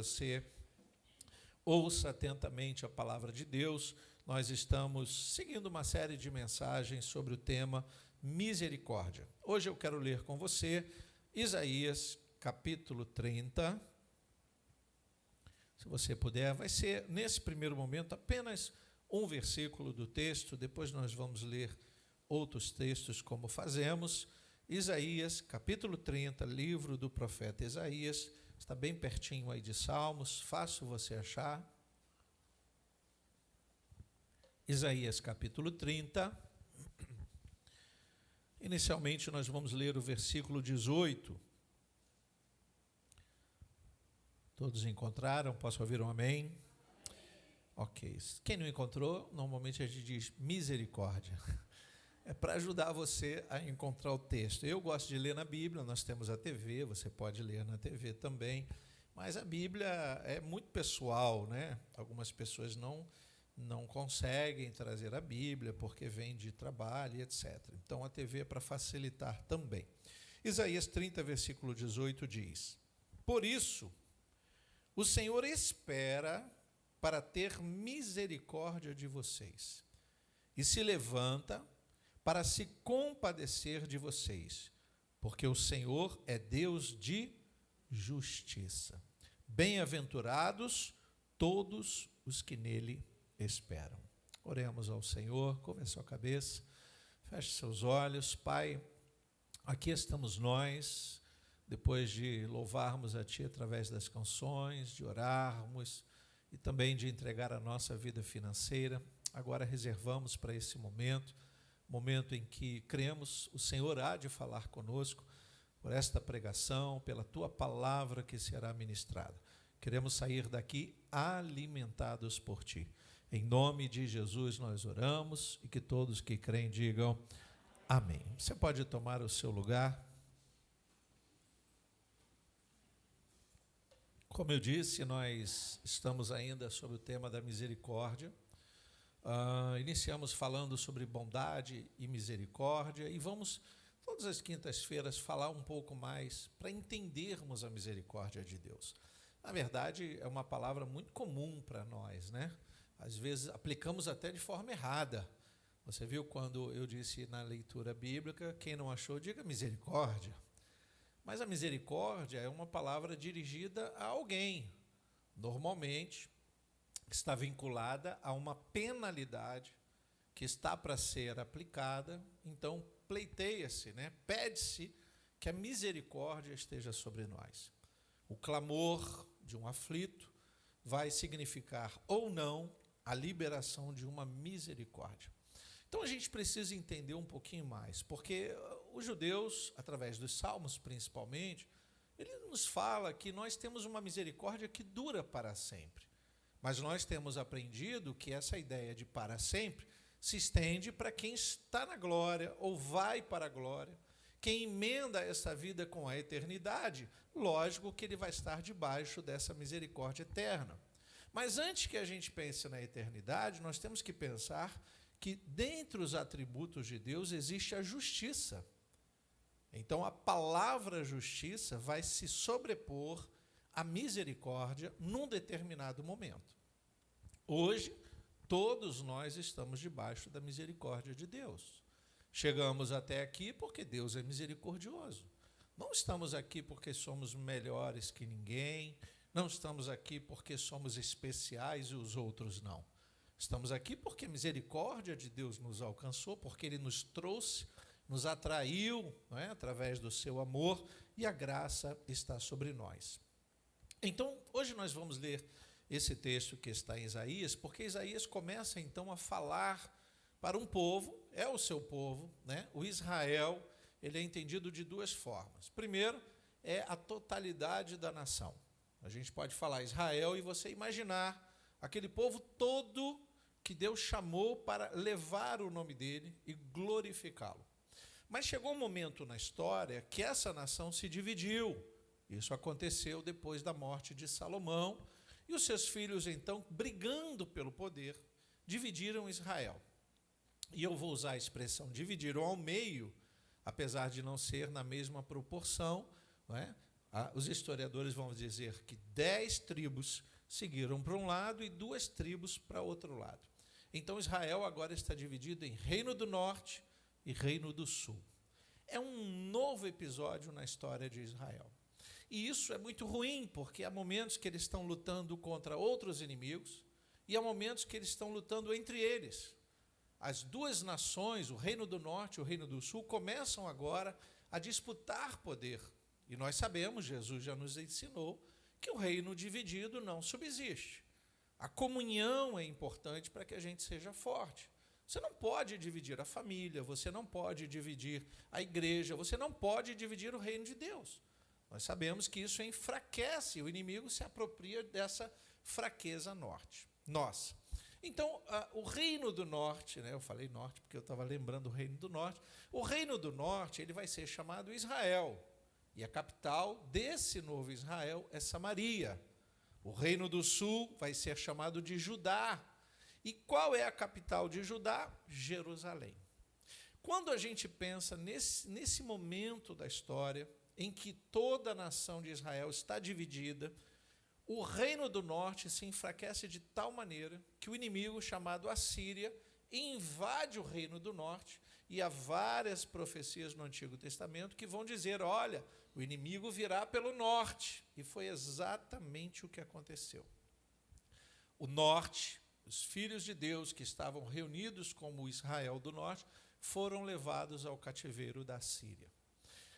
você ouça atentamente a palavra de Deus. Nós estamos seguindo uma série de mensagens sobre o tema misericórdia. Hoje eu quero ler com você Isaías, capítulo 30. Se você puder, vai ser, nesse primeiro momento, apenas um versículo do texto, depois nós vamos ler outros textos como fazemos. Isaías, capítulo 30, livro do profeta Isaías, está bem pertinho aí de Salmos, fácil você achar. Isaías, capítulo 30. Inicialmente nós vamos ler o versículo 18. Todos encontraram? Posso ouvir um amém? Ok. Quem não encontrou, normalmente a gente diz misericórdia. É para ajudar você a encontrar o texto. Eu gosto de ler na Bíblia, nós temos a TV, você pode ler na TV também, mas a Bíblia é muito pessoal, né? Algumas pessoas não conseguem trazer a Bíblia porque vem de trabalho, etc. Então a TV é para facilitar também. Isaías 30, versículo 18 diz: Por isso, o Senhor espera para ter misericórdia de vocês e se levanta para se compadecer de vocês, porque o Senhor é Deus de justiça. Bem-aventurados todos os que nele esperam. Oremos ao Senhor, curva a sua cabeça, feche seus olhos. Pai, aqui estamos nós, depois de louvarmos a Ti através das canções, de orarmos e também de entregar a nossa vida financeira. Agora reservamos para esse momento em que cremos, o Senhor há de falar conosco por esta pregação, pela Tua palavra que será ministrada. Queremos sair daqui alimentados por Ti. Em nome de Jesus nós oramos e que todos que creem digam amém. Você pode tomar o seu lugar. Como eu disse, nós estamos ainda sobre o tema da misericórdia. Iniciamos falando sobre bondade e misericórdia e vamos, todas as quintas-feiras, falar um pouco mais para entendermos a misericórdia de Deus. Na verdade, é uma palavra muito comum para nós, né? Às vezes aplicamos até de forma errada. Você viu quando eu disse na leitura bíblica, quem não achou, diga misericórdia. Mas a misericórdia é uma palavra dirigida a alguém, normalmente está vinculada a uma penalidade que está para ser aplicada, então pleiteia-se, né? Pede-se que a misericórdia esteja sobre nós. O clamor de um aflito vai significar ou não a liberação de uma misericórdia. Então a gente precisa entender um pouquinho mais, porque os judeus, através dos salmos principalmente, ele nos fala que nós temos uma misericórdia que dura para sempre. Mas nós temos aprendido que essa ideia de para sempre se estende para quem está na glória ou vai para a glória. Quem emenda essa vida com a eternidade, lógico que ele vai estar debaixo dessa misericórdia eterna. Mas antes que a gente pense na eternidade, nós temos que pensar que dentre os atributos de Deus existe a justiça. Então a palavra justiça vai se sobrepor a misericórdia num determinado momento. Hoje, todos nós estamos debaixo da misericórdia de Deus. Chegamos até aqui porque Deus é misericordioso. Não estamos aqui porque somos melhores que ninguém, não estamos aqui porque somos especiais e os outros não. Estamos aqui porque a misericórdia de Deus nos alcançou, porque Ele nos trouxe, nos atraiu, não é? Através do seu amor, e a graça está sobre nós. Então, hoje nós vamos ler esse texto que está em Isaías, porque Isaías começa então a falar para um povo, é o seu povo, né? O Israel, ele é entendido de duas formas. Primeiro, é a totalidade da nação. A gente pode falar Israel e você imaginar aquele povo todo que Deus chamou para levar o nome dele e glorificá-lo. Mas chegou um momento na história que essa nação se dividiu. Isso aconteceu depois da morte de Salomão, e os seus filhos, então, brigando pelo poder, dividiram Israel. E eu vou usar a expressão dividiram ao meio, apesar de não ser na mesma proporção, não é? Os historiadores vão dizer que 10 tribos seguiram para um lado e 2 tribos para outro lado. Então, Israel agora está dividido em Reino do Norte e Reino do Sul. É um novo episódio na história de Israel. E isso é muito ruim, porque há momentos que eles estão lutando contra outros inimigos e há momentos que eles estão lutando entre eles. As 2 nações, o Reino do Norte e o Reino do Sul, começam agora a disputar poder. E nós sabemos, Jesus já nos ensinou, que o reino dividido não subsiste. A comunhão é importante para que a gente seja forte. Você não pode dividir a família, você não pode dividir a igreja, você não pode dividir o reino de Deus. Nós sabemos que isso enfraquece, o inimigo se apropria dessa fraqueza nossa. Então, o Reino do Norte, eu falei norte porque eu estava lembrando o Reino do Norte, o Reino do Norte ele vai ser chamado Israel, e a capital desse novo Israel é Samaria. O Reino do Sul vai ser chamado de Judá. E qual é a capital de Judá? Jerusalém. Quando a gente pensa nesse momento da história, em que toda a nação de Israel está dividida, o Reino do Norte se enfraquece de tal maneira que o inimigo, chamado Assíria, invade o Reino do Norte, e há várias profecias no Antigo Testamento que vão dizer, olha, o inimigo virá pelo norte. E foi exatamente o que aconteceu. O norte, os filhos de Deus que estavam reunidos como Israel do norte, foram levados ao cativeiro da Síria.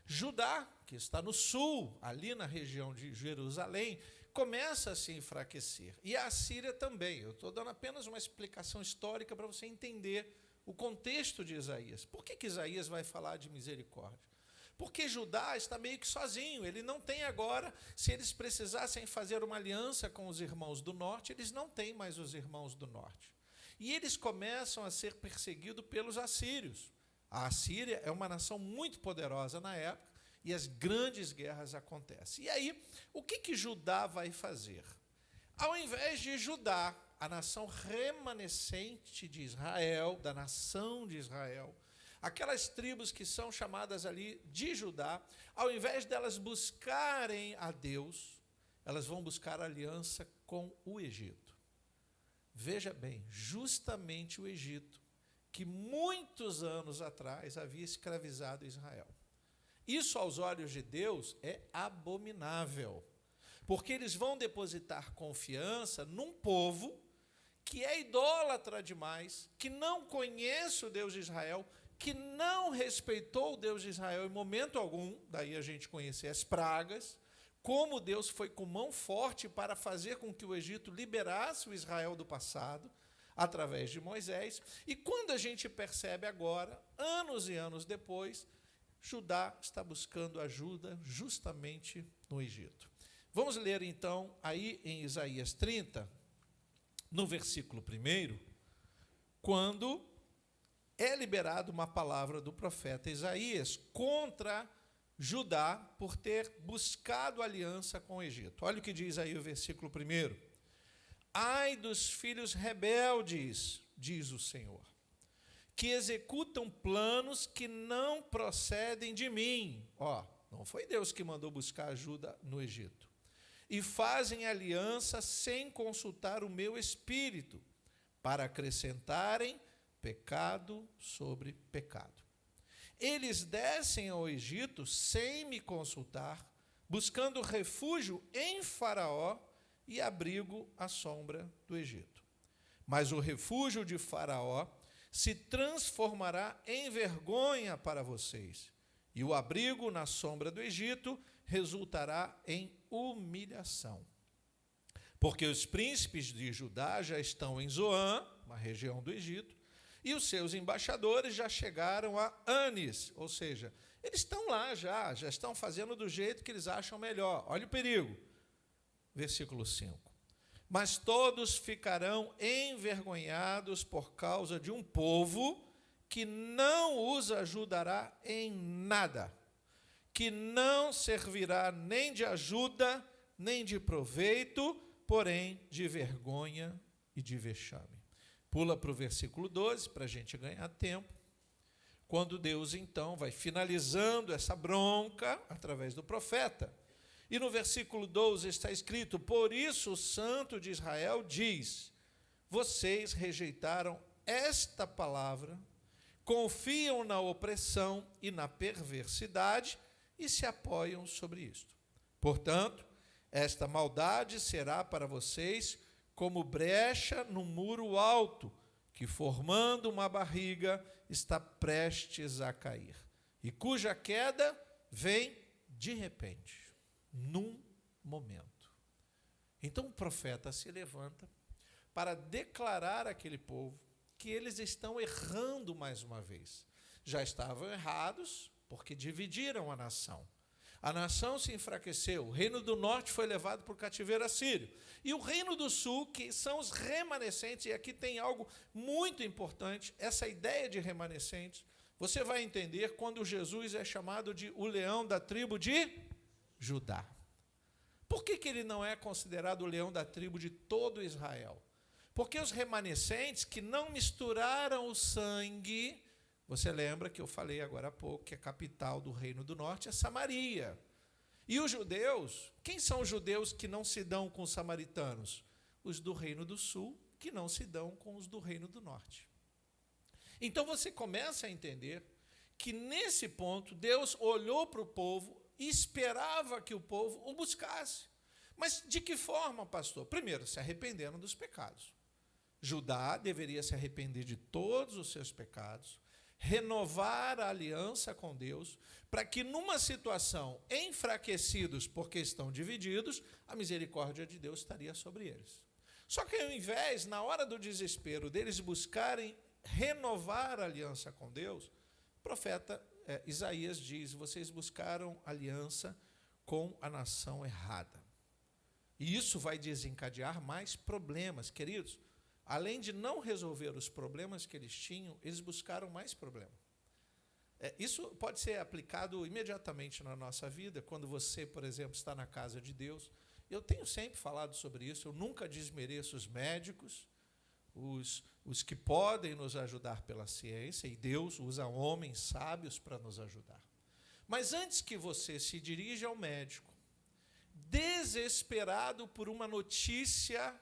Judá, que está no sul, ali na região de Jerusalém, começa a se enfraquecer. E a Síria também. Eu estou dando apenas uma explicação histórica para você entender o contexto de Isaías. Por que Isaías vai falar de misericórdia? Porque Judá está meio que sozinho. Ele não tem agora, se eles precisassem fazer uma aliança com os irmãos do norte, eles não têm mais os irmãos do norte. E eles começam a ser perseguidos pelos assírios. A Assíria é uma nação muito poderosa na época, e as grandes guerras acontecem. E aí, o que Judá vai fazer? Ao invés de Judá, a nação remanescente de Israel, da nação de Israel, aquelas tribos que são chamadas ali de Judá, ao invés delas buscarem a Deus, elas vão buscar aliança com o Egito. Veja bem, justamente o Egito, que muitos anos atrás havia escravizado Israel. Isso, aos olhos de Deus, é abominável, porque eles vão depositar confiança num povo que é idólatra demais, que não conhece o Deus de Israel, que não respeitou o Deus de Israel em momento algum, daí a gente conhecer as pragas, como Deus foi com mão forte para fazer com que o Egito liberasse o Israel do passado, através de Moisés. E quando a gente percebe agora, anos e anos depois, Judá está buscando ajuda justamente no Egito. Vamos ler então aí em Isaías 30, no versículo 1, quando é liberada uma palavra do profeta Isaías contra Judá por ter buscado aliança com o Egito. Olha o que diz aí o versículo 1. Ai dos filhos rebeldes, diz o Senhor, que executam planos que não procedem de mim. Não foi Deus que mandou buscar ajuda no Egito. E fazem aliança sem consultar o meu espírito, para acrescentarem pecado sobre pecado. Eles descem ao Egito sem me consultar, buscando refúgio em Faraó e abrigo à sombra do Egito. Mas o refúgio de Faraó se transformará em vergonha para vocês, e o abrigo na sombra do Egito resultará em humilhação. Porque os príncipes de Judá já estão em Zoã, uma região do Egito, e os seus embaixadores já chegaram a Anis, ou seja, eles estão lá já estão fazendo do jeito que eles acham melhor. Olha o perigo. Versículo 5. Mas todos ficarão envergonhados por causa de um povo que não os ajudará em nada, que não servirá nem de ajuda, nem de proveito, porém de vergonha e de vexame. Pula para o versículo 12, para a gente ganhar tempo. Quando Deus, então, vai finalizando essa bronca através do profeta. E no versículo 12 está escrito: por isso o Santo de Israel diz: vocês rejeitaram esta palavra, confiam na opressão e na perversidade e se apoiam sobre isto. Portanto, esta maldade será para vocês como brecha no muro alto, que formando uma barriga está prestes a cair, e cuja queda vem de repente, num momento. Então o profeta se levanta para declarar àquele povo que eles estão errando mais uma vez. Já estavam errados porque dividiram a nação. A nação se enfraqueceu, o reino do norte foi levado para o cativeiro assírio. E o reino do sul, que são os remanescentes, e aqui tem algo muito importante, essa ideia de remanescentes, você vai entender quando Jesus é chamado de o leão da tribo de Judá. Por que ele não é considerado o leão da tribo de todo Israel? Porque os remanescentes que não misturaram o sangue, você lembra que eu falei agora há pouco que a capital do reino do norte é Samaria. E os judeus, quem são os judeus que não se dão com os samaritanos? Os do reino do sul, que não se dão com os do reino do norte. Então você começa a entender que nesse ponto Deus olhou para o povo e esperava que o povo o buscasse. Mas de que forma, pastor? Primeiro, se arrependendo dos pecados. Judá deveria se arrepender de todos os seus pecados, renovar a aliança com Deus, para que numa situação enfraquecidos porque estão divididos, a misericórdia de Deus estaria sobre eles. Só que ao invés, na hora do desespero, deles buscarem renovar a aliança com Deus, o profeta Isaías diz: vocês buscaram aliança com a nação errada. E isso vai desencadear mais problemas, queridos. Além de não resolver os problemas que eles tinham, eles buscaram mais problemas. Isso pode ser aplicado imediatamente na nossa vida, quando você, por exemplo, está na casa de Deus. Eu tenho sempre falado sobre isso, eu nunca desmereço os médicos, os que podem nos ajudar pela ciência, e Deus usa homens sábios para nos ajudar. Mas antes que você se dirija ao médico, desesperado por uma notícia,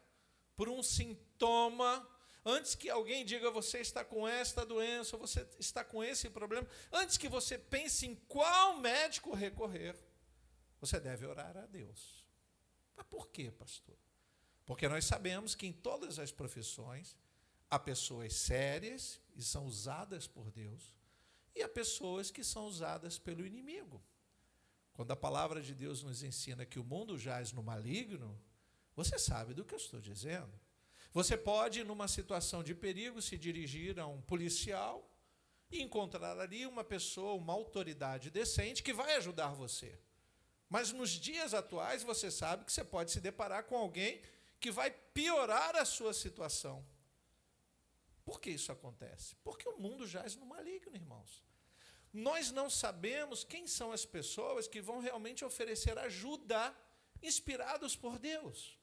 por um sintoma, antes que alguém diga você está com esta doença, ou você está com esse problema, antes que você pense em qual médico recorrer, você deve orar a Deus. Mas por quê, pastor? Porque nós sabemos que em todas as profissões há pessoas sérias e são usadas por Deus, e há pessoas que são usadas pelo inimigo. Quando a palavra de Deus nos ensina que o mundo jaz no maligno, você sabe do que eu estou dizendo. Você pode, numa situação de perigo, se dirigir a um policial e encontrar ali uma pessoa, uma autoridade decente que vai ajudar você. Mas nos dias atuais, você sabe que você pode se deparar com alguém que vai piorar a sua situação. Por que isso acontece? Porque o mundo jaz no maligno, irmãos. Nós não sabemos quem são as pessoas que vão realmente oferecer ajuda inspirados por Deus.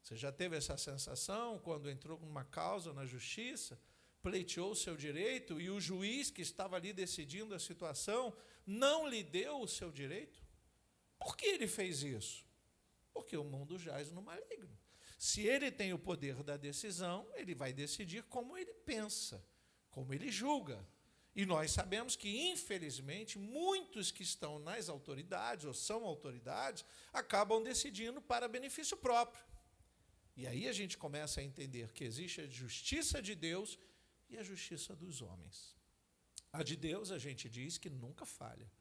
Você já teve essa sensação quando entrou numa causa na justiça, pleiteou o seu direito e o juiz que estava ali decidindo a situação não lhe deu o seu direito? Por que ele fez isso? Porque o mundo jaz no maligno. Se ele tem o poder da decisão, ele vai decidir como ele pensa, como ele julga. E nós sabemos que, infelizmente, muitos que estão nas autoridades, ou são autoridades, acabam decidindo para benefício próprio. E aí a gente começa a entender que existe a justiça de Deus e a justiça dos homens. A de Deus, a gente diz que nunca falha.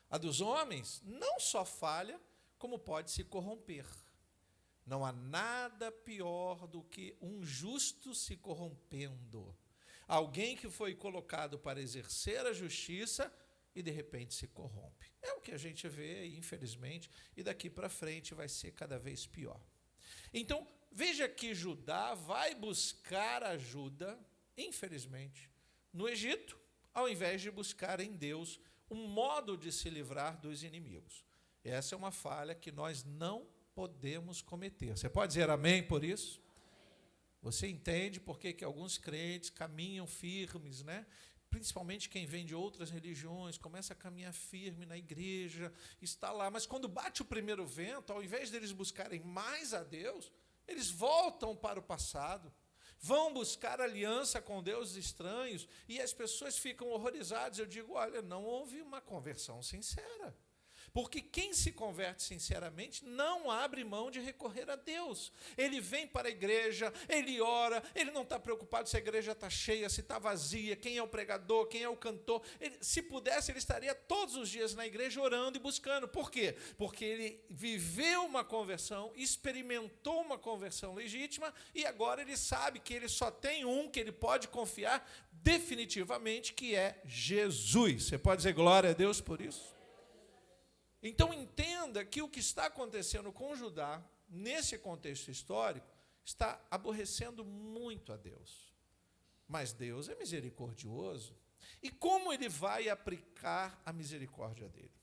A dos homens não só falha, como pode se corromper. Não há nada pior do que um justo se corrompendo. Alguém que foi colocado para exercer a justiça e, de repente, se corrompe. É o que a gente vê, infelizmente, e daqui para frente vai ser cada vez pior. Então, veja que Judá vai buscar ajuda, infelizmente, no Egito, ao invés de buscar em Deus um modo de se livrar dos inimigos. Essa é uma falha que nós não podemos cometer. Você pode dizer amém por isso? Você entende por que alguns crentes caminham firmes, né? principalmente quem vem de outras religiões, começa a caminhar firme na igreja, está lá, mas quando bate o primeiro vento, ao invés deles buscarem mais a Deus, eles voltam para o passado, vão buscar aliança com deuses estranhos, e as pessoas ficam horrorizadas. Eu digo, olha, não houve uma conversão sincera. Porque quem se converte sinceramente não abre mão de recorrer a Deus. Ele vem para a igreja, ele ora, ele não está preocupado se a igreja está cheia, se está vazia, quem é o pregador, quem é o cantor. Se pudesse, ele estaria todos os dias na igreja orando e buscando. Por quê? Porque ele viveu uma conversão, experimentou uma conversão legítima, e agora ele sabe que ele só tem um que ele pode confiar definitivamente, que é Jesus. Você pode dizer glória a Deus por isso? Então, entenda que o que está acontecendo com Judá, nesse contexto histórico, está aborrecendo muito a Deus. Mas Deus é misericordioso. E como ele vai aplicar a misericórdia dele?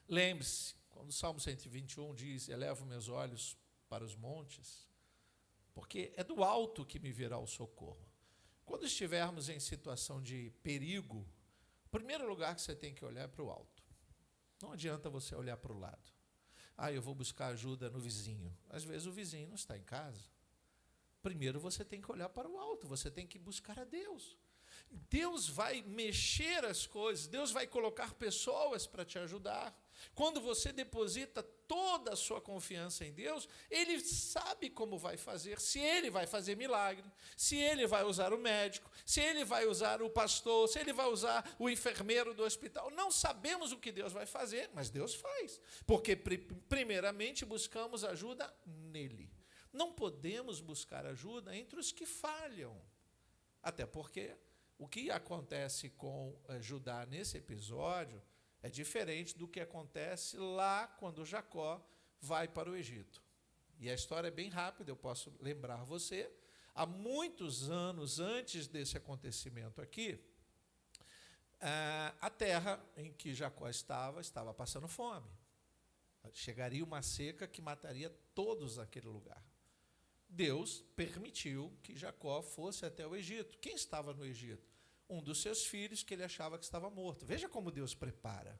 Lembre-se, quando o Salmo 121 diz, elevo meus olhos para os montes, porque é do alto que me virá o socorro. Quando estivermos em situação de perigo, o primeiro lugar que você tem que olhar é para o alto. Não adianta você olhar para o lado. Eu vou buscar ajuda no vizinho. Às vezes o vizinho não está em casa. Primeiro você tem que olhar para o alto, você tem que buscar a Deus. Deus vai mexer as coisas, Deus vai colocar pessoas para te ajudar. Quando você deposita toda a sua confiança em Deus, Ele sabe como vai fazer, se Ele vai fazer milagre, se Ele vai usar o médico, se Ele vai usar o pastor, se Ele vai usar o enfermeiro do hospital. Não sabemos o que Deus vai fazer, mas Deus faz, porque primeiramente buscamos ajuda nele. Não podemos buscar ajuda entre os que falham, até porque o que acontece com Judá nesse episódio é diferente do que acontece lá quando Jacó vai para o Egito. E a história é bem rápida, eu posso lembrar você. Há muitos anos antes desse acontecimento aqui, a terra em que Jacó estava passando fome. Chegaria uma seca que mataria todos naquele lugar. Deus permitiu que Jacó fosse até o Egito. Quem estava no Egito? Um dos seus filhos que ele achava que estava morto. Veja como Deus prepara.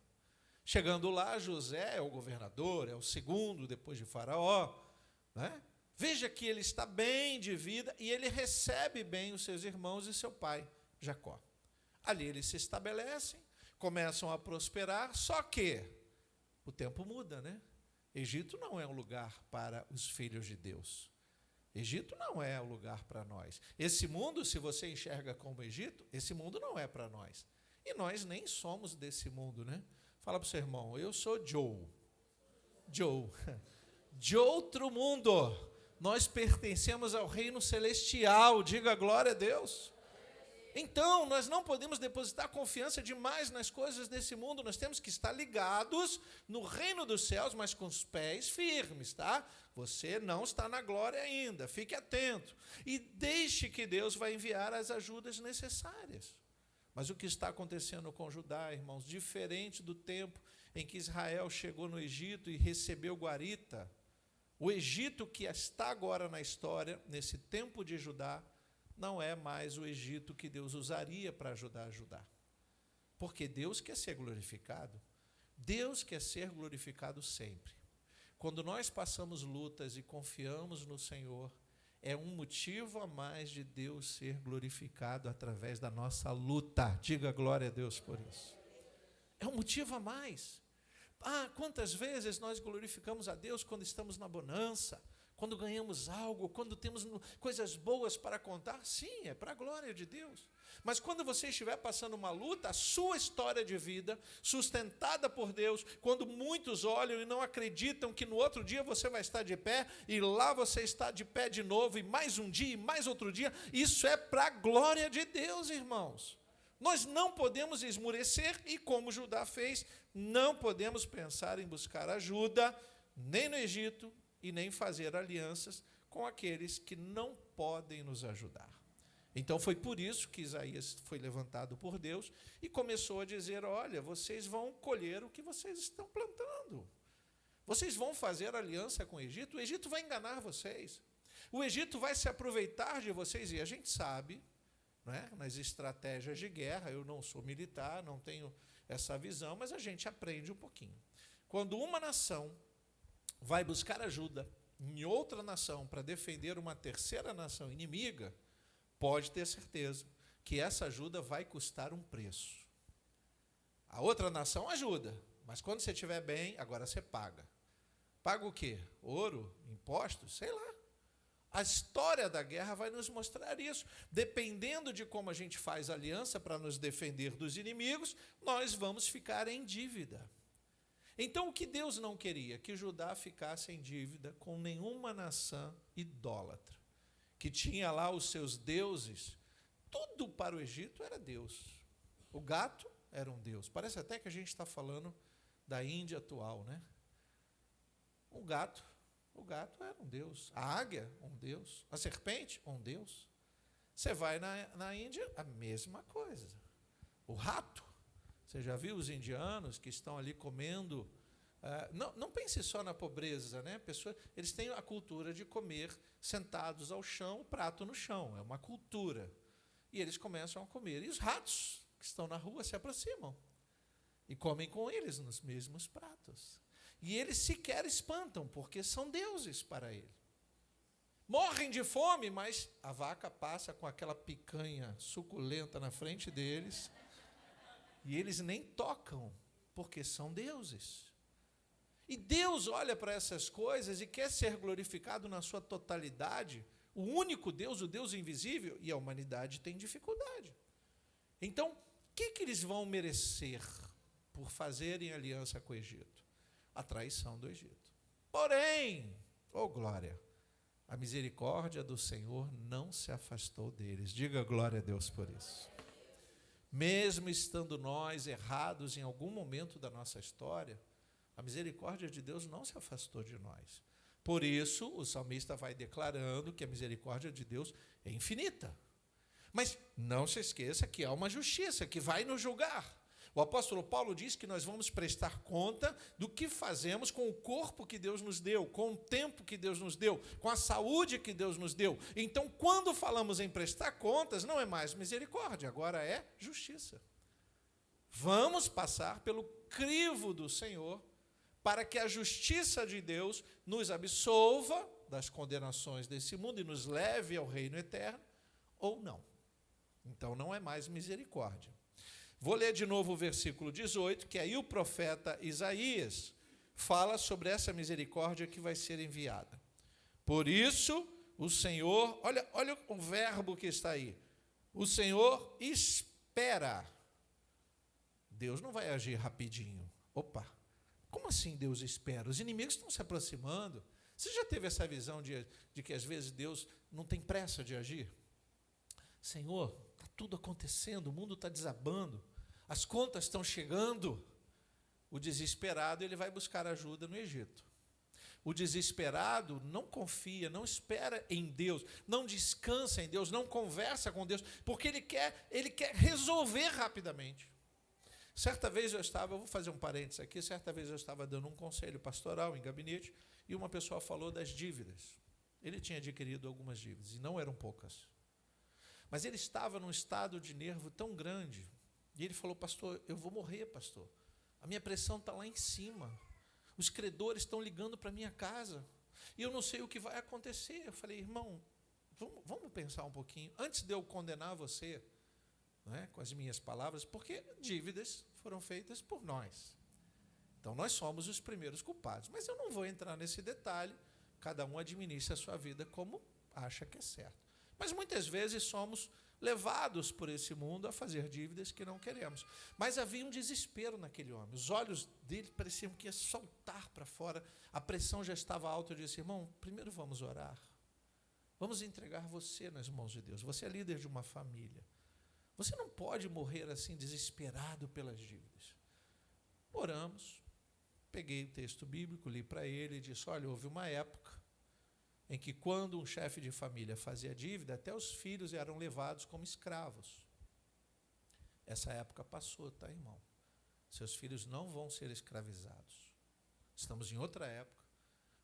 Chegando lá, José é o governador, é o segundo depois de Faraó, né? Veja que ele está bem de vida e ele recebe bem os seus irmãos e seu pai, Jacó. Ali eles se estabelecem, começam a prosperar, só que o tempo muda, né? Egito não é um lugar para os filhos de Deus. Egito não é o lugar para nós. Esse mundo, se você enxerga como Egito, esse mundo não é para nós. E nós nem somos desse mundo, né? Fala para o seu irmão, eu sou Joe. De outro mundo. Nós pertencemos ao reino celestial. Diga glória a Deus. Então, nós não podemos depositar confiança demais nas coisas desse mundo. Nós temos que estar ligados no reino dos céus, mas com os pés firmes, tá? Você não está na glória ainda, fique atento. E deixe que Deus vai enviar as ajudas necessárias. Mas o que está acontecendo com Judá, irmãos, diferente do tempo em que Israel chegou no Egito e recebeu guarita, o Egito que está agora na história, nesse tempo de Judá, não é mais o Egito que Deus usaria para ajudar a Judá. Porque Deus quer ser glorificado. Deus quer ser glorificado sempre. Quando nós passamos lutas e confiamos no Senhor, é um motivo a mais de Deus ser glorificado através da nossa luta. Diga glória a Deus por isso. É um motivo a mais. Quantas vezes nós glorificamos a Deus quando estamos na bonança, quando ganhamos algo, quando temos coisas boas para contar? Sim, é para a glória de Deus. Mas quando você estiver passando uma luta, a sua história de vida, sustentada por Deus, quando muitos olham e não acreditam que no outro dia você vai estar de pé, e lá você está de pé de novo, e mais um dia, e mais outro dia, isso é para a glória de Deus, irmãos. Nós não podemos esmurecer, e como Judá fez, não podemos pensar em buscar ajuda, nem no Egito, e nem fazer alianças com aqueles que não podem nos ajudar. Então foi por isso que Isaías foi levantado por Deus e começou a dizer, olha, vocês vão colher o que vocês estão plantando. Vocês vão fazer aliança com o Egito vai enganar vocês. O Egito vai se aproveitar de vocês, e a gente sabe não é? Nas estratégias de guerra. Eu não sou militar, não tenho essa visão, mas a gente aprende um pouquinho. Quando uma nação vai buscar ajuda em outra nação para defender uma terceira nação inimiga, pode ter certeza que essa ajuda vai custar um preço. A outra nação ajuda, mas quando você estiver bem, agora você paga. Paga o quê? Ouro? Impostos? Sei lá. A história da guerra vai nos mostrar isso. Dependendo de como a gente faz aliança para nos defender dos inimigos, nós vamos ficar em dívida. Então, o que Deus não queria? Que Judá ficasse em dívida com nenhuma nação idólatra, que tinha lá os seus deuses. Tudo para o Egito era Deus. O gato era um Deus. Parece até que a gente está falando da Índia atual, né? O gato era um Deus. A águia, um Deus. A serpente, um Deus. Você vai na Índia, a mesma coisa. O rato. Você já viu os indianos que estão ali comendo? Não pense só na pobreza, né? Eles têm a cultura de comer sentados ao chão, o prato no chão. É uma cultura. E eles começam a comer. E os ratos que estão na rua se aproximam e comem com eles nos mesmos pratos. E eles sequer espantam, porque são deuses para ele. Morrem de fome, mas a vaca passa com aquela picanha suculenta na frente deles, e eles nem tocam, porque são deuses. E Deus olha para essas coisas e quer ser glorificado na sua totalidade, o único Deus, o Deus invisível, e a humanidade tem dificuldade. Então, o que eles vão merecer por fazerem aliança com o Egito? A traição do Egito. Porém, glória, a misericórdia do Senhor não se afastou deles. Diga glória a Deus por isso. Mesmo estando nós errados em algum momento da nossa história, a misericórdia de Deus não se afastou de nós. Por isso, o salmista vai declarando que a misericórdia de Deus é infinita. Mas não se esqueça que há uma justiça que vai nos julgar. O apóstolo Paulo diz que nós vamos prestar conta do que fazemos com o corpo que Deus nos deu, com o tempo que Deus nos deu, com a saúde que Deus nos deu. Então, quando falamos em prestar contas, não é mais misericórdia, agora é justiça. Vamos passar pelo crivo do Senhor para que a justiça de Deus nos absolva das condenações desse mundo e nos leve ao reino eterno, ou não. Então, não é mais misericórdia. Vou ler de novo o versículo 18, que aí o profeta Isaías fala sobre essa misericórdia que vai ser enviada. Por isso, o Senhor, olha o verbo que está aí. O Senhor espera. Deus não vai agir rapidinho. Opa, como assim Deus espera? Os inimigos estão se aproximando. Você já teve essa visão de que às vezes Deus não tem pressa de agir? Senhor, está tudo acontecendo, o mundo está desabando. As contas estão chegando. O desesperado, ele vai buscar ajuda no Egito. O desesperado não confia, não espera em Deus, não descansa em Deus, não conversa com Deus, porque ele quer resolver rapidamente. Certa vez eu vou fazer um parênteses aqui, certa vez eu estava dando um conselho pastoral em gabinete, e uma pessoa falou das dívidas. Ele tinha adquirido algumas dívidas, e não eram poucas. Mas ele estava num estado de nervo tão grande, e ele falou: pastor, eu vou morrer, pastor. A minha pressão está lá em cima. Os credores estão ligando para a minha casa. E eu não sei o que vai acontecer. Eu falei: irmão, vamos pensar um pouquinho. Antes de eu condenar você, né, com as minhas palavras, porque dívidas foram feitas por nós. Então, nós somos os primeiros culpados. Mas eu não vou entrar nesse detalhe. Cada um administra a sua vida como acha que é certo. Mas muitas vezes somos levados por esse mundo a fazer dívidas que não queremos. Mas havia um desespero naquele homem. Os olhos dele pareciam que ia saltar para fora. A pressão já estava alta. Eu disse: irmão, primeiro vamos orar. Vamos entregar você nas mãos de Deus. Você é líder de uma família. Você não pode morrer assim, desesperado pelas dívidas. Oramos. Peguei o texto bíblico, li para ele e disse: olha, houve uma época em que, quando um chefe de família fazia dívida, até os filhos eram levados como escravos. Essa época passou, tá, irmão? Seus filhos não vão ser escravizados. Estamos em outra época,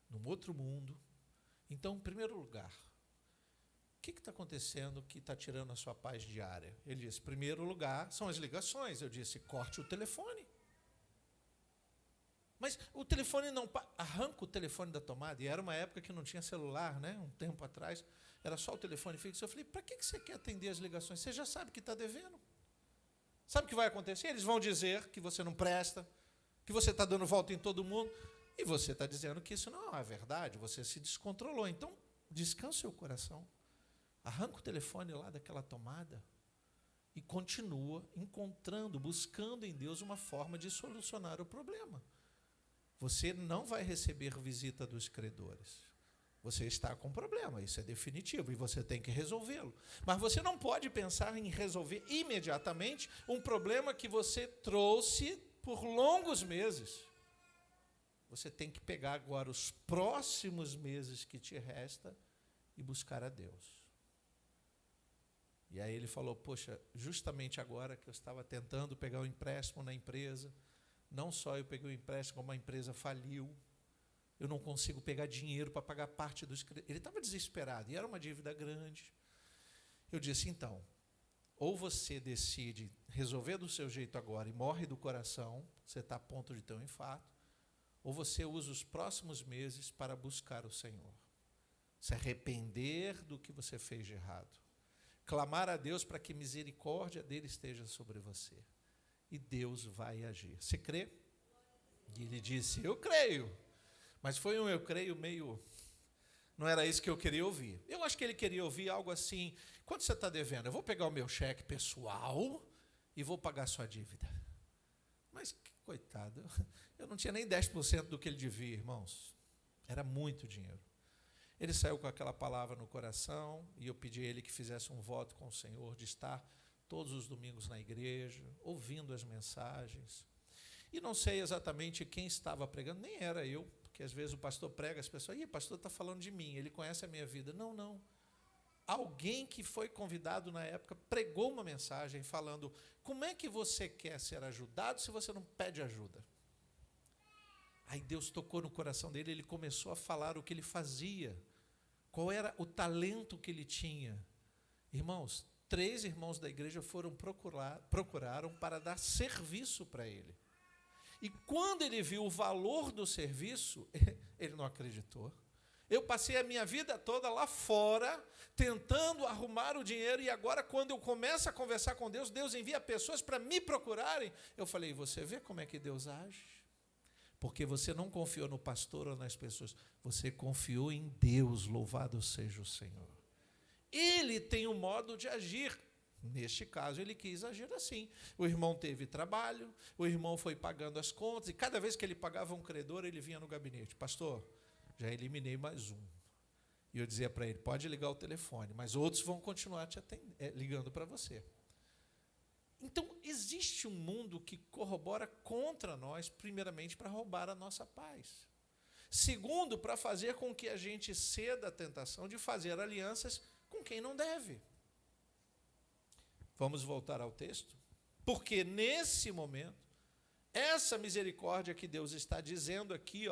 num outro mundo. Então, em primeiro lugar, que está acontecendo que está tirando a sua paz diária? Ele disse, primeiro lugar, são as ligações. Eu disse, corte o telefone. Mas o telefone não... Arranca o telefone da tomada. E era uma época que não tinha celular, né? Um tempo atrás, era só o telefone fixo. Eu falei, para que você quer atender as ligações? Você já sabe que está devendo. Sabe o que vai acontecer? Eles vão dizer que você não presta, que você está dando volta em todo mundo, e você está dizendo que isso não é verdade, você se descontrolou. Então, descansa o seu coração. Arranca o telefone lá daquela tomada e continua encontrando, buscando em Deus uma forma de solucionar o problema. Você não vai receber visita dos credores. Você está com problema, isso é definitivo, e você tem que resolvê-lo. Mas você não pode pensar em resolver imediatamente um problema que você trouxe por longos meses. Você tem que pegar agora os próximos meses que te resta e buscar a Deus. E aí ele falou, poxa, justamente agora que eu estava tentando pegar um empréstimo na empresa, não só eu peguei o empréstimo, como a empresa faliu, eu não consigo pegar dinheiro para pagar parte dos créditos. Ele estava desesperado, e era uma dívida grande. Eu disse, então, ou você decide resolver do seu jeito agora e morre do coração, você está a ponto de ter um infarto, ou você usa os próximos meses para buscar o Senhor. Se arrepender do que você fez de errado. Clamar a Deus para que misericórdia dele esteja sobre você. E Deus vai agir. Você crê? E ele disse, eu creio. Mas foi um eu creio meio... Não era isso que eu queria ouvir. Eu acho que ele queria ouvir algo assim, quanto você está devendo? Eu vou pegar o meu cheque pessoal e vou pagar a sua dívida. Mas, coitado, eu não tinha nem 10% do que ele devia, irmãos. Era muito dinheiro. Ele saiu com aquela palavra no coração e eu pedi a ele que fizesse um voto com o Senhor de estar todos os domingos na igreja, ouvindo as mensagens. E não sei exatamente quem estava pregando, nem era eu, porque às vezes o pastor prega, as pessoas, o pastor está falando de mim, ele conhece a minha vida. Não, não. Alguém que foi convidado na época pregou uma mensagem falando, como é que você quer ser ajudado se você não pede ajuda? Aí Deus tocou no coração dele, ele começou a falar o que ele fazia, qual era o talento que ele tinha. Irmãos, 3 irmãos da igreja foram procuraram para dar serviço para ele. E quando ele viu o valor do serviço, ele não acreditou. Eu passei a minha vida toda lá fora, tentando arrumar o dinheiro, e agora, quando eu começo a conversar com Deus, Deus envia pessoas para me procurarem. Eu falei, você vê como é que Deus age? Porque você não confiou no pastor ou nas pessoas, você confiou em Deus, louvado seja o Senhor. Ele tem um modo de agir. Neste caso, ele quis agir assim. O irmão teve trabalho, o irmão foi pagando as contas, e cada vez que ele pagava um credor, ele vinha no gabinete. Pastor, já eliminei mais um. E eu dizia para ele, pode ligar o telefone, mas outros vão continuar ligando para você. Então, existe um mundo que corrobora contra nós, primeiramente, para roubar a nossa paz. Segundo, para fazer com que a gente ceda à tentação de fazer alianças com quem não deve. Vamos voltar ao texto? Porque nesse momento, essa misericórdia que Deus está dizendo aqui,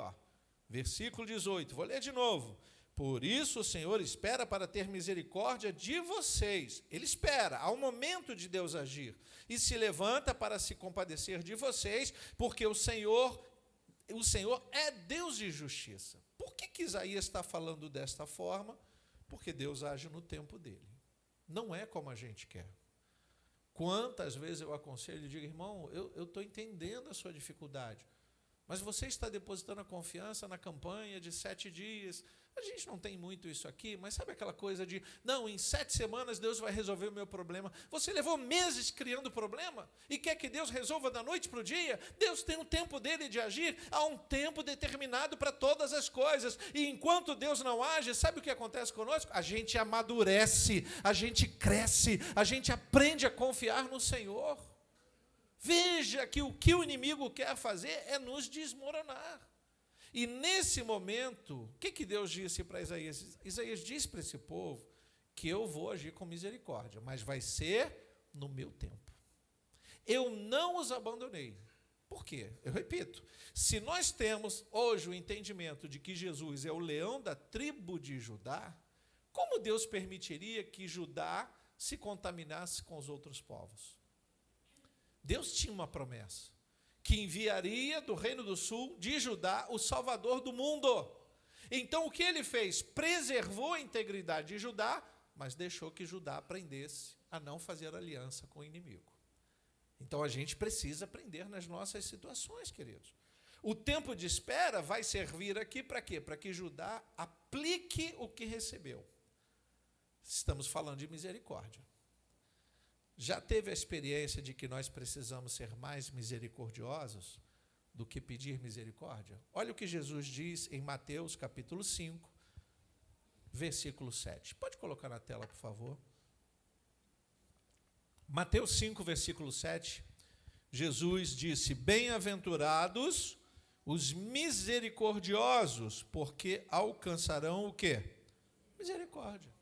versículo 18, vou ler de novo. Por isso o Senhor espera para ter misericórdia de vocês. Ele espera, há um momento de Deus agir. E se levanta para se compadecer de vocês, porque o Senhor é Deus de justiça. Por que Isaías está falando desta forma? Porque Deus age no tempo dele. Não é como a gente quer. Quantas vezes eu aconselho e digo, irmão, eu estou entendendo a sua dificuldade, mas você está depositando a confiança na campanha de 7 dias. A gente não tem muito isso aqui, mas sabe aquela coisa de, não, em 7 semanas Deus vai resolver o meu problema. Você levou meses criando problema e quer que Deus resolva da noite para o dia? Deus tem um tempo dele de agir, há um tempo determinado para todas as coisas. E enquanto Deus não age, sabe o que acontece conosco? A gente amadurece, a gente cresce, a gente aprende a confiar no Senhor. Veja que o inimigo quer fazer é nos desmoronar. E nesse momento, o que Deus disse para Isaías? Isaías disse para esse povo que eu vou agir com misericórdia, mas vai ser no meu tempo. Eu não os abandonei. Por quê? Eu repito, se nós temos hoje o entendimento de que Jesus é o leão da tribo de Judá, Como Deus permitiria que Judá se contaminasse com os outros povos? Deus tinha uma promessa, que enviaria do reino do sul, de Judá, o Salvador do mundo. Então o que ele fez? Preservou a integridade de Judá, mas deixou que Judá aprendesse a não fazer aliança com o inimigo. Então a gente precisa aprender nas nossas situações, queridos. O tempo de espera vai servir aqui para quê? Para que Judá aplique o que recebeu. Estamos falando de misericórdia. Já teve a experiência de que nós precisamos ser mais misericordiosos do que pedir misericórdia? Olha o que Jesus diz em Mateus capítulo 5, versículo 7. Pode colocar na tela, por favor. Mateus 5, versículo 7, Jesus disse: bem-aventurados os misericordiosos, porque alcançarão o quê? Misericórdia.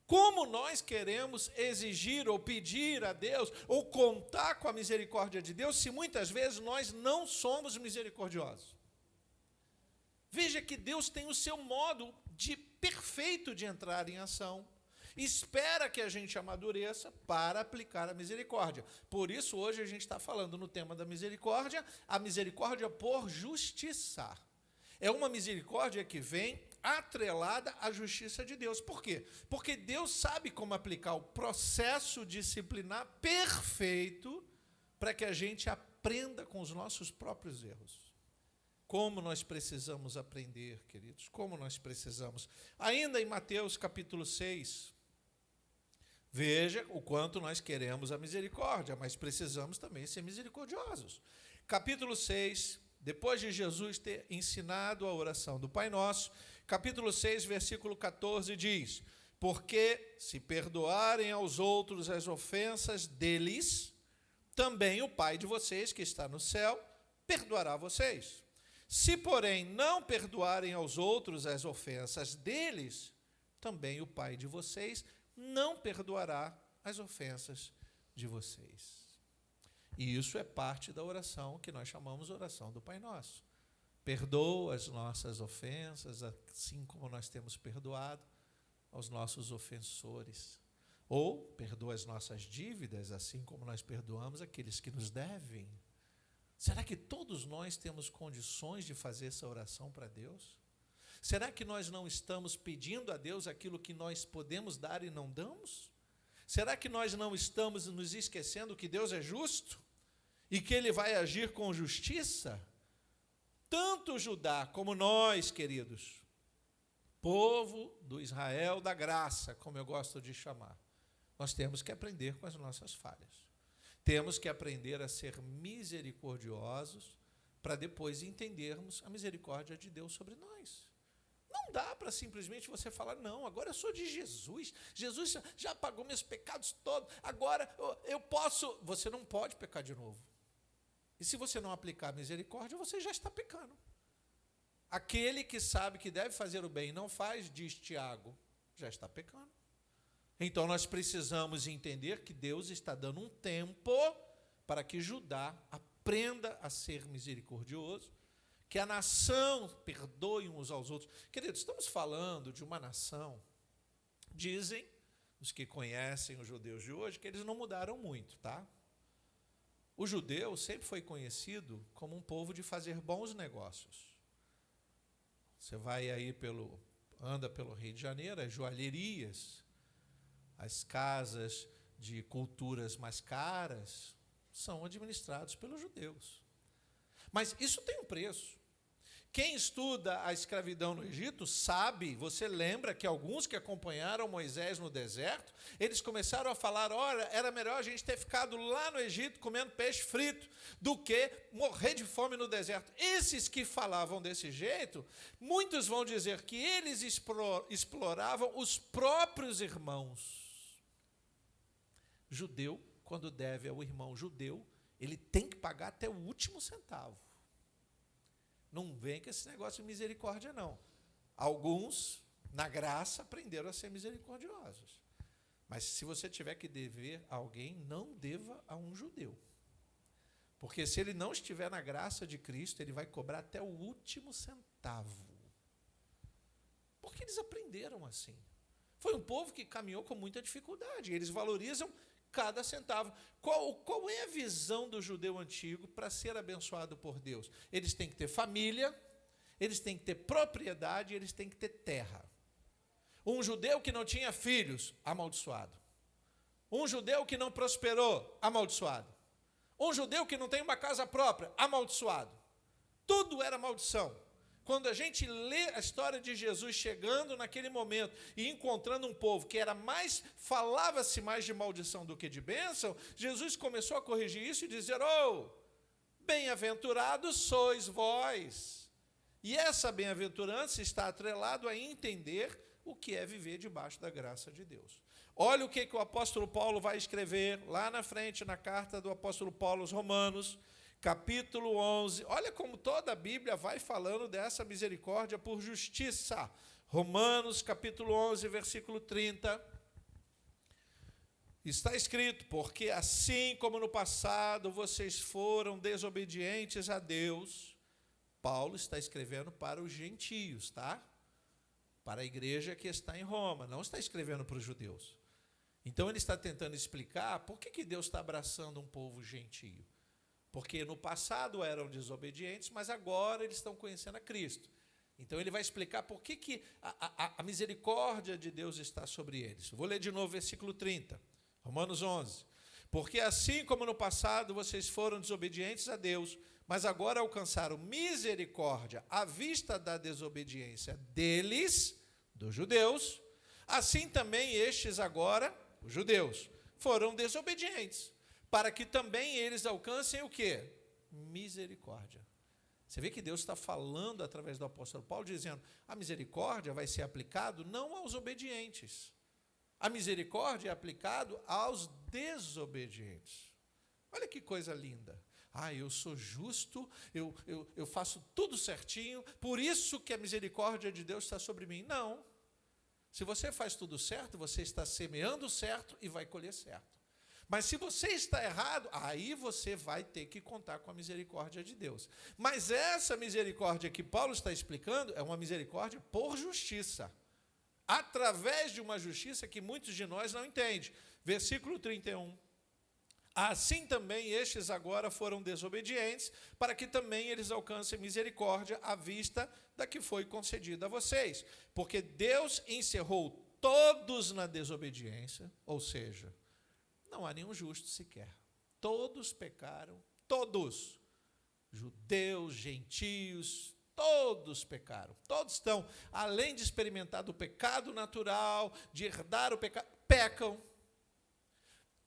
Como nós queremos exigir ou pedir a Deus, ou contar com a misericórdia de Deus, se muitas vezes nós não somos misericordiosos? Veja que Deus tem o seu modo perfeito de entrar em ação. Espera que a gente amadureça para aplicar a misericórdia. Por isso, hoje a gente está falando no tema da misericórdia, a misericórdia por justiça. É uma misericórdia que vem atrelada à justiça de Deus. Por quê? Porque Deus sabe como aplicar o processo disciplinar perfeito para que a gente aprenda com os nossos próprios erros. Como nós precisamos aprender, queridos, como nós precisamos. Ainda em Mateus capítulo 6, veja o quanto nós queremos a misericórdia, mas precisamos também ser misericordiosos. Capítulo 6, depois de Jesus ter ensinado a oração do Pai Nosso, capítulo 6, versículo 14 diz: porque se perdoarem aos outros as ofensas deles, também o Pai de vocês que está no céu perdoará vocês. Se, porém, não perdoarem aos outros as ofensas deles, também o Pai de vocês não perdoará as ofensas de vocês. E isso é parte da oração que nós chamamos de oração do Pai Nosso. Perdoa as nossas ofensas, assim como nós temos perdoado aos nossos ofensores. Ou perdoa as nossas dívidas, assim como nós perdoamos aqueles que nos devem. Será que todos nós temos condições de fazer essa oração para Deus? Será que nós não estamos pedindo a Deus aquilo que nós podemos dar e não damos? Será que nós não estamos nos esquecendo que Deus é justo e que Ele vai agir com justiça? Tanto Judá como nós, queridos, povo do Israel da graça, como eu gosto de chamar, nós temos que aprender com as nossas falhas. Temos que aprender a ser misericordiosos para depois entendermos a misericórdia de Deus sobre nós. Não dá para simplesmente você falar, não, agora eu sou de Jesus, Jesus já pagou meus pecados todos, agora eu posso. Você não pode pecar de novo. E se você não aplicar a misericórdia, você já está pecando. Aquele que sabe que deve fazer o bem e não faz, diz Tiago, já está pecando. Então nós precisamos entender que Deus está dando um tempo para que Judá aprenda a ser misericordioso, que a nação perdoe uns aos outros. Queridos, estamos falando de uma nação, dizem os que conhecem os judeus de hoje, que eles não mudaram muito, tá? O judeu sempre foi conhecido como um povo de fazer bons negócios. Você vai aí anda pelo Rio de Janeiro, as joalherias, as casas de culturas mais caras, são administrados pelos judeus. Mas isso tem um preço. Quem estuda a escravidão no Egito sabe, você lembra que alguns que acompanharam Moisés no deserto, eles começaram a falar, olha, era melhor a gente ter ficado lá no Egito comendo peixe frito do que morrer de fome no deserto. Esses que falavam desse jeito, muitos vão dizer que eles exploravam os próprios irmãos. Judeu, quando deve ao irmão judeu, ele tem que pagar até o último centavo. Não vem com esse negócio de misericórdia, não. Alguns, na graça, aprenderam a ser misericordiosos. Mas se você tiver que dever a alguém, não deva a um judeu. Porque se ele não estiver na graça de Cristo, ele vai cobrar até o último centavo. Porque eles aprenderam assim. Foi um povo que caminhou com muita dificuldade. Eles valorizam cada centavo. Qual é a visão do judeu antigo para ser abençoado por Deus? Eles têm que ter família, eles têm que ter propriedade, eles têm que ter terra. Um judeu que não tinha filhos, amaldiçoado. Um judeu que não prosperou, amaldiçoado. Um judeu que não tem uma casa própria, amaldiçoado. Tudo era maldição. Quando a gente lê a história de Jesus chegando naquele momento e encontrando um povo que falava-se mais de maldição do que de bênção, Jesus começou a corrigir isso e dizer: bem-aventurados sois vós. E essa bem-aventurança está atrelado a entender o que é viver debaixo da graça de Deus. Olha o que o apóstolo Paulo vai escrever lá na frente, na carta do apóstolo Paulo aos Romanos, capítulo 11. Olha como toda a Bíblia vai falando dessa misericórdia por justiça. Romanos, capítulo 11, versículo 30. Está escrito: porque assim como no passado vocês foram desobedientes a Deus. Paulo está escrevendo para os gentios, tá? Para a igreja que está em Roma, não está escrevendo para os judeus. Então ele está tentando explicar por que Deus está abraçando um povo gentio. Porque no passado eram desobedientes, mas agora eles estão conhecendo a Cristo. Então ele vai explicar por que a misericórdia de Deus está sobre eles. Vou ler de novo o versículo 30, Romanos 11. Porque assim como no passado vocês foram desobedientes a Deus, mas agora alcançaram misericórdia à vista da desobediência deles, dos judeus, assim também estes agora, os judeus, foram desobedientes, para que também eles alcancem o quê? Misericórdia. Você vê que Deus está falando através do apóstolo Paulo, dizendo: a misericórdia vai ser aplicado não aos obedientes, a misericórdia é aplicado aos desobedientes. Olha que coisa linda. Eu sou justo, eu faço tudo certinho, por isso que a misericórdia de Deus está sobre mim. Não. Se você faz tudo certo, você está semeando certo e vai colher certo. Mas se você está errado, aí você vai ter que contar com a misericórdia de Deus. Mas essa misericórdia que Paulo está explicando é uma misericórdia por justiça, através de uma justiça que muitos de nós não entendem. Versículo 31. Assim também estes agora foram desobedientes, para que também eles alcancem misericórdia à vista da que foi concedida a vocês. Porque Deus encerrou todos na desobediência, ou seja, não há nenhum justo sequer. Todos pecaram, todos, judeus, gentios, todos pecaram. Todos estão, além de experimentar do pecado natural, de herdar o pecado, pecam.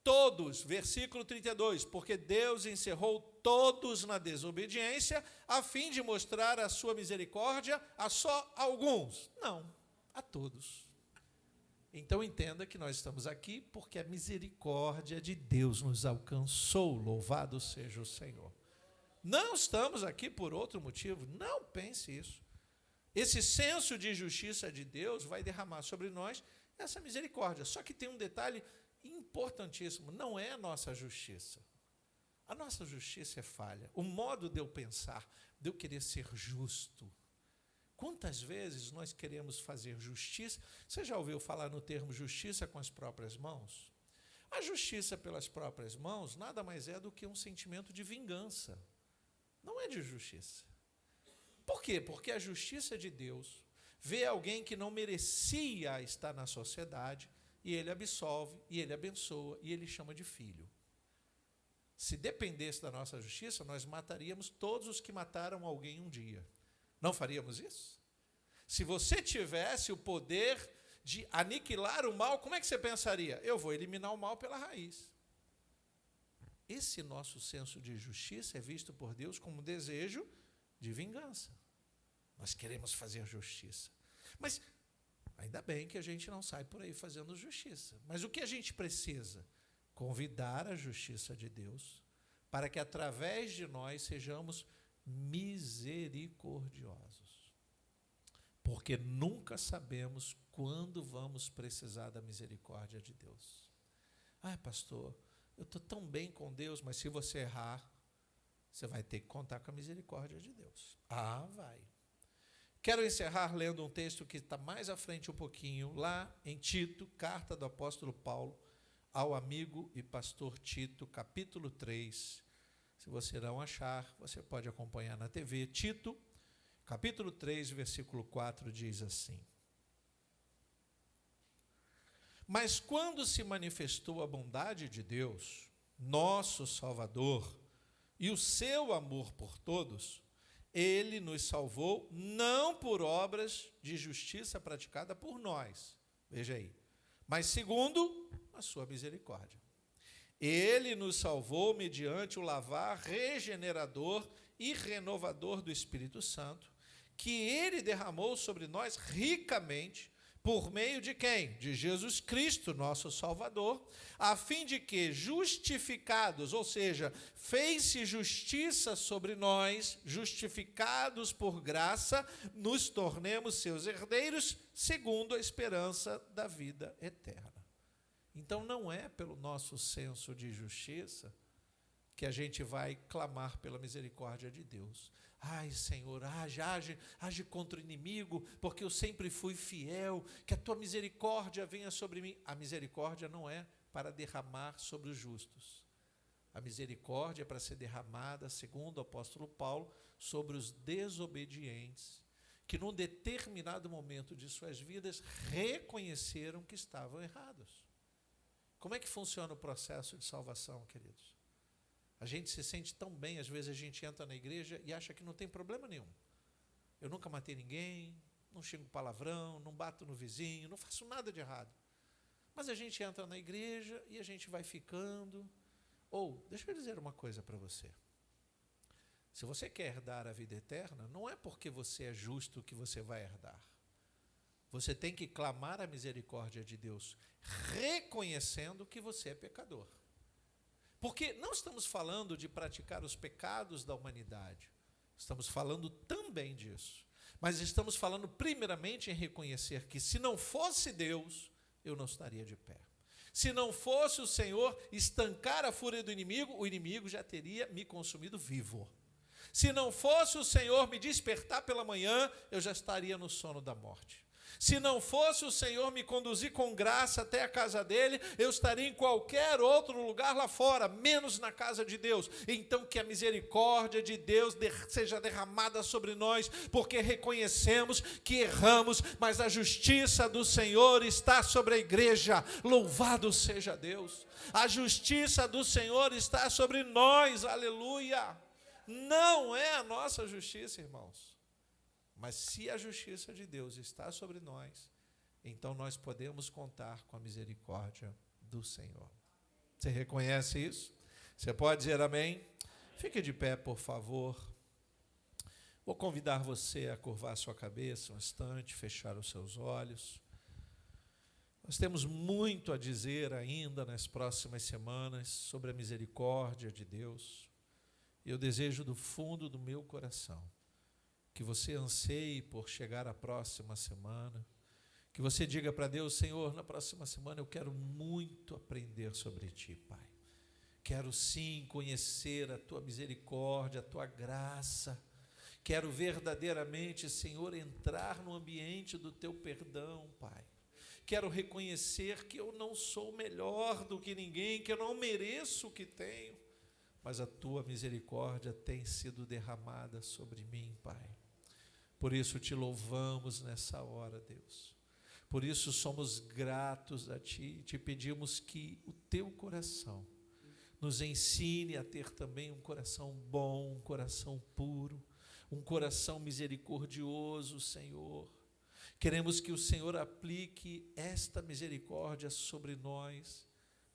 Todos, versículo 32, porque Deus encerrou todos na desobediência, a fim de mostrar a sua misericórdia a só alguns. Não, a todos. Então entenda que nós estamos aqui porque a misericórdia de Deus nos alcançou, louvado seja o Senhor. Não estamos aqui por outro motivo, não pense isso. Esse senso de justiça de Deus vai derramar sobre nós essa misericórdia. Só que tem um detalhe importantíssimo, não é a nossa justiça. A nossa justiça é falha. O modo de eu pensar, de eu querer ser justo. Quantas vezes nós queremos fazer justiça? Você já ouviu falar no termo justiça com as próprias mãos? A justiça pelas próprias mãos nada mais é do que um sentimento de vingança. Não é de justiça. Por quê? Porque a justiça de Deus vê alguém que não merecia estar na sociedade, e ele absolve, e ele abençoa, e ele chama de filho. Se dependesse da nossa justiça, nós mataríamos todos os que mataram alguém um dia. Não faríamos isso? Se você tivesse o poder de aniquilar o mal, como é que você pensaria? Eu vou eliminar o mal pela raiz. Esse nosso senso de justiça é visto por Deus como um desejo de vingança. Nós queremos fazer justiça. Mas ainda bem que a gente não sai por aí fazendo justiça. Mas o que a gente precisa? Convidar a justiça de Deus para que através de nós sejamos misericordiosos. Porque nunca sabemos quando vamos precisar da misericórdia de Deus. Pastor, eu estou tão bem com Deus, mas se você errar, você vai ter que contar com a misericórdia de Deus. Vai. Quero encerrar lendo um texto que está mais à frente um pouquinho, lá em Tito, carta do apóstolo Paulo ao amigo e pastor Tito, capítulo 3. Se você não achar, você pode acompanhar na TV. Tito, capítulo 3, versículo 4, diz assim: Mas quando se manifestou a bondade de Deus, nosso Salvador, e o seu amor por todos, Ele nos salvou não por obras de justiça praticada por nós, veja aí, mas segundo a sua misericórdia. Ele nos salvou mediante o lavar regenerador e renovador do Espírito Santo, que Ele derramou sobre nós ricamente, por meio de quem? De Jesus Cristo, nosso Salvador, a fim de que, justificados, ou seja, fez-se justiça sobre nós, justificados por graça, nos tornemos seus herdeiros, segundo a esperança da vida eterna. Então, não é pelo nosso senso de justiça que a gente vai clamar pela misericórdia de Deus. Ai, Senhor, age contra o inimigo, porque eu sempre fui fiel, que a tua misericórdia venha sobre mim. A misericórdia não é para derramar sobre os justos. A misericórdia é para ser derramada, segundo o apóstolo Paulo, sobre os desobedientes, que num determinado momento de suas vidas reconheceram que estavam errados. Como é que funciona o processo de salvação, queridos? A gente se sente tão bem, às vezes a gente entra na igreja e acha que não tem problema nenhum. Eu nunca matei ninguém, não xingo palavrão, não bato no vizinho, não faço nada de errado. Mas a gente entra na igreja e a gente vai ficando. Deixa eu dizer uma coisa para você. Se você quer herdar a vida eterna, não é porque você é justo que você vai herdar. Você tem que clamar a misericórdia de Deus, reconhecendo que você é pecador. Porque não estamos falando de praticar os pecados da humanidade. Estamos falando também disso. Mas estamos falando primeiramente em reconhecer que se não fosse Deus, eu não estaria de pé. Se não fosse o Senhor estancar a fúria do inimigo, o inimigo já teria me consumido vivo. Se não fosse o Senhor me despertar pela manhã, eu já estaria no sono da morte. Se não fosse o Senhor me conduzir com graça até a casa dele, eu estaria em qualquer outro lugar lá fora, menos na casa de Deus. Então que a misericórdia de Deus seja derramada sobre nós, porque reconhecemos que erramos, mas a justiça do Senhor está sobre a igreja. Louvado seja Deus. A justiça do Senhor está sobre nós, aleluia. Não é a nossa justiça, irmãos. Mas se a justiça de Deus está sobre nós, então nós podemos contar com a misericórdia do Senhor. Você reconhece isso? Você pode dizer amém? Fique de pé, por favor. Vou convidar você a curvar sua cabeça um instante, fechar os seus olhos. Nós temos muito a dizer ainda nas próximas semanas sobre a misericórdia de Deus. Eu desejo do fundo do meu coração que você anseie por chegar à próxima semana, que você diga para Deus: Senhor, na próxima semana eu quero muito aprender sobre Ti, Pai. Quero sim conhecer a Tua misericórdia, a Tua graça. Quero verdadeiramente, Senhor, entrar no ambiente do Teu perdão, Pai. Quero reconhecer que eu não sou melhor do que ninguém, que eu não mereço o que tenho, mas a Tua misericórdia tem sido derramada sobre mim, Pai. Por isso te louvamos nessa hora, Deus. Por isso somos gratos a Ti. Te pedimos que o Teu coração nos ensine a ter também um coração bom, um coração puro, um coração misericordioso, Senhor. Queremos que o Senhor aplique esta misericórdia sobre nós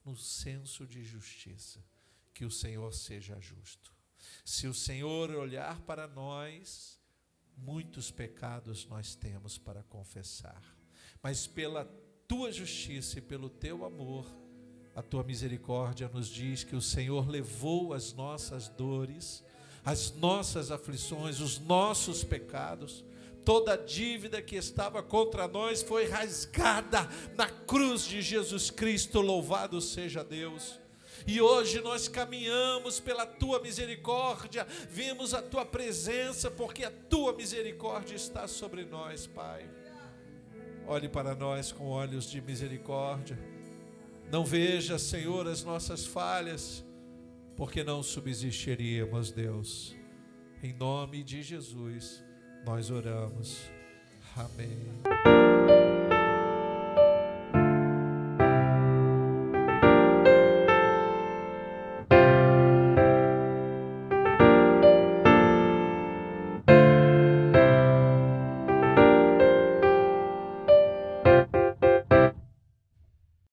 no senso de justiça. Que o Senhor seja justo. Se o Senhor olhar para nós, muitos pecados nós temos para confessar, mas pela Tua justiça e pelo Teu amor, a Tua misericórdia nos diz que o Senhor levou as nossas dores, as nossas aflições, os nossos pecados. Toda a dívida que estava contra nós foi rasgada na cruz de Jesus Cristo, louvado seja Deus. E hoje nós caminhamos pela tua misericórdia, vimos a tua presença, porque a tua misericórdia está sobre nós, Pai. Olhe para nós com olhos de misericórdia. Não veja, Senhor, as nossas falhas, porque não subsistiríamos, Deus. Em nome de Jesus, nós oramos. Amém.